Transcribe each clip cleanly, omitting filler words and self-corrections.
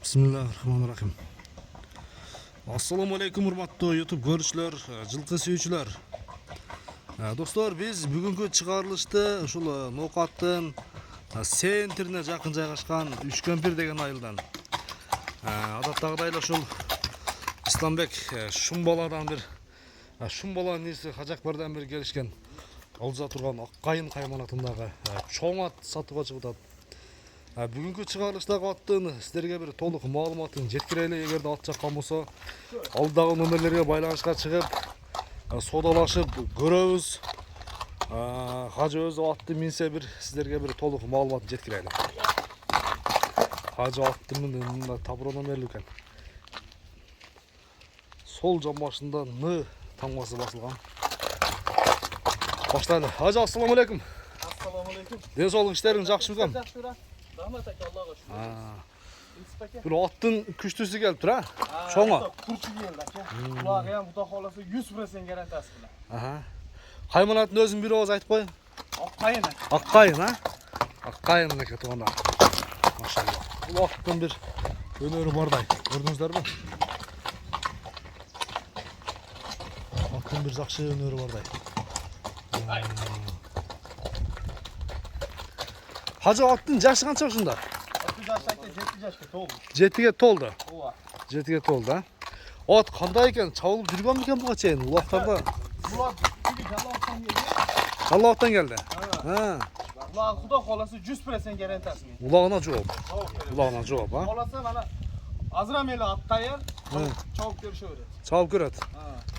Bismillahirrahmanirrahim. Assalamu alaikum hurmatlı YouTube görüşler, жылқы сүйүүчүлөр. Достор, биз бүгүнкү чыгарылышты ушул Ноокаттын центрине жакын жайгашкан Үшкемпир деген айылдан адаттагыдай эле ушул Исламбек Шумбаладан бир Шумбаланын ээси Хажакбардан бери келишкен алжа турган Аккайын кайманатындагы чоң ат сатууга чыгып. Бүгүнкү чыгарылыштагы аттын сиздерге бир толук маалыматын жеткирели. Эгерде ат жаккан болсо, алдагы номерлерге байланышка чыгып, содалашып көрөбүз. Хажы өзү атты минсе бир сиздерге бир толук маалыматын жеткирели. Хажы атты мында табро номерлүү экен. Сол жан башында Н таңбасы басылган. Баштайлы. Хажы, ассаламу алейкум. Ассаламу алейкум. Ден соолук иштериң жакшы бекем? Rahmat aka, Allah'a şükür. Bir attın күчтүүсү келип тур, чоңу. Kurçu geldi aka. Kulağı hem bu da holası 100% garantası bilen. Кайманаттын өзүн бир ооз айтып кой. Akkayın. Аккайын, Аккайын экен туганда. Машалла. Бул аттын бир өнөрү бардай. Көрдүңүздөрбү? Аттын бир жакшы өнөрү бардай. Hacı attın yaşı kança uşunda? Atı yaşakta 7 yaşta толду. 7-ге толду. Ооба. 7-ге толду, а? At кандай экен? Чабылып жүргөн бекен буга чейин? Улактарда. Булар бүгүн Жалаловтан келди. Жалаловтан келди. Булар Куда холасы 100% гарантасы. Улагына жооп. Улагына жооп, а? Холасы мана азырам эле аттайыр. Чабып көрүшө берет. Чабып көрөт.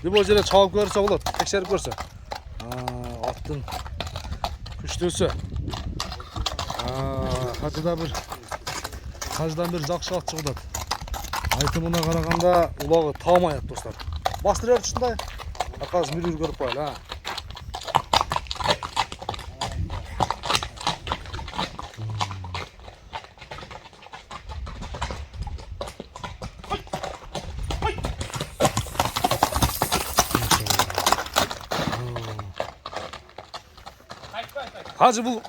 Бул жерде чабып көрсө болот, текшерип көрсө. Аттын күчтүүсү. Hacıdan bir жакшы ат чыгып. Айтымына караганда улагы таамайат достор. Бастырып ушундай. Аказ бир көрүп коелу, Hacı bu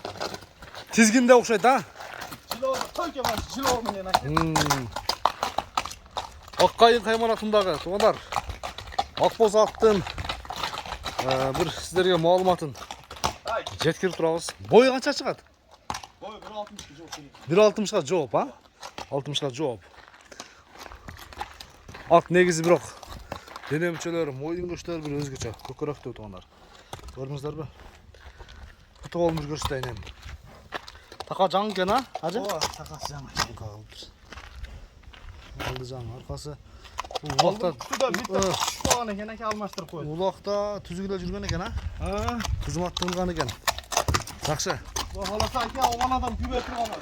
tizginde okşayt, ha? Аккайын кайманатындагы туугандар, Акбоз аттын бир сиздерге маалыматын жеткирип турабыз. Бою канча чыгат? Бою 1.60 жооп. 1.60га жооп, а? 60га жооп. Ат негизи бирок дене мүчөлөрү, мойдун көчтөрү бир өзгөчө, көкөрөктүү туугандар. Көрдүңүздөрбү? Кутуп алып көрсөтөйүн эми. Така жаң экен, а? Ажы? Ооба, такасы жаң. Алды жаң, аркасы. Улакта кутуда битте шуган экен, ака алмаштырып койду. Улакта түзүгүлө жүргөн экен, а? Кызматтылган экен. Жакшы. Бу халаса ака оманадан күбө турган.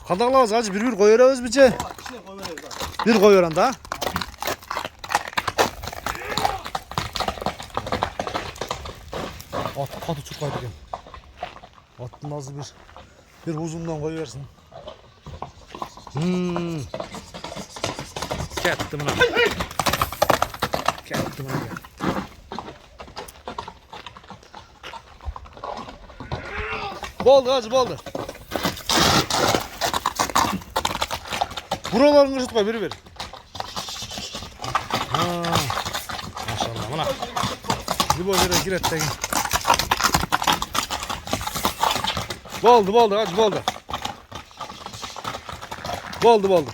Кандай кылабыз, ажы бир кой беребизби же? Кичине кой беребиз. Бир кой берем да. Ат каты чуркайт экен. Аттын азы bir uzundan koy versin. Kettim lan. Kettim lan. Boldu hacı, boldu. Buralarını kırışıt koy, bir. Maşallah bana. Bir boy yere giret de. Boldu hacı, boldu. Boldu.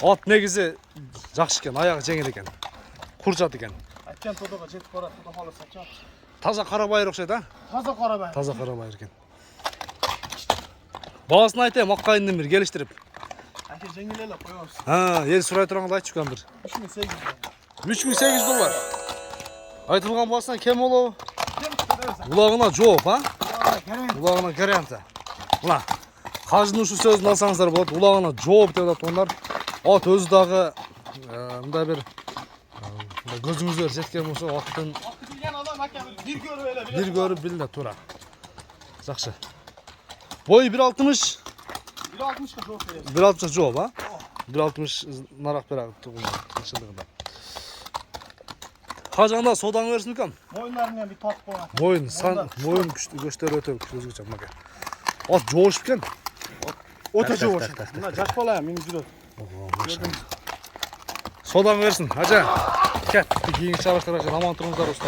At negizi жакшы экен, аягы жеңил экен. Куржат экен. Атчан тодого жетип барат, Куда холаса чак. Таза кара байыр окшойт, а? Таза кара байыр. Таза кара байыр экен. Баасын айтайм, Аккайындын бир келиштирип. Ака жеңил эле коебуз. Эл сурай турганда айтчу экен бир. 3800. 3800 доллар. Айтылган баасынан кем болобу? Улагына жооп, а? Улагына гаранта. Мына каждын ушу сөзүн алсаңыздар болот. Улагына жооп деп атат onlar. At өзү дагы мындай бир көзүңүздөр жеткен болсо аттын Bilgen adam aка bir görüp эле билет. бир көрүп билде туура. Жакшы. Бою 1.60. 1.60га жооп берет. 1.60 жооп, а? 1.60 нарак берет чындыгында. Hacanda sodan versin bakalım. Boyunlarından bir tat koyalım. Boyun, san, boyun gösteri öte özgürce maka. At coğuşken. o'tacha Tak, o'sha. tak, tak, Mana jash bola ham meni juda. Sodan versin. Haca. Katta kiyinish chalishtirib, ramon turmizlar usta.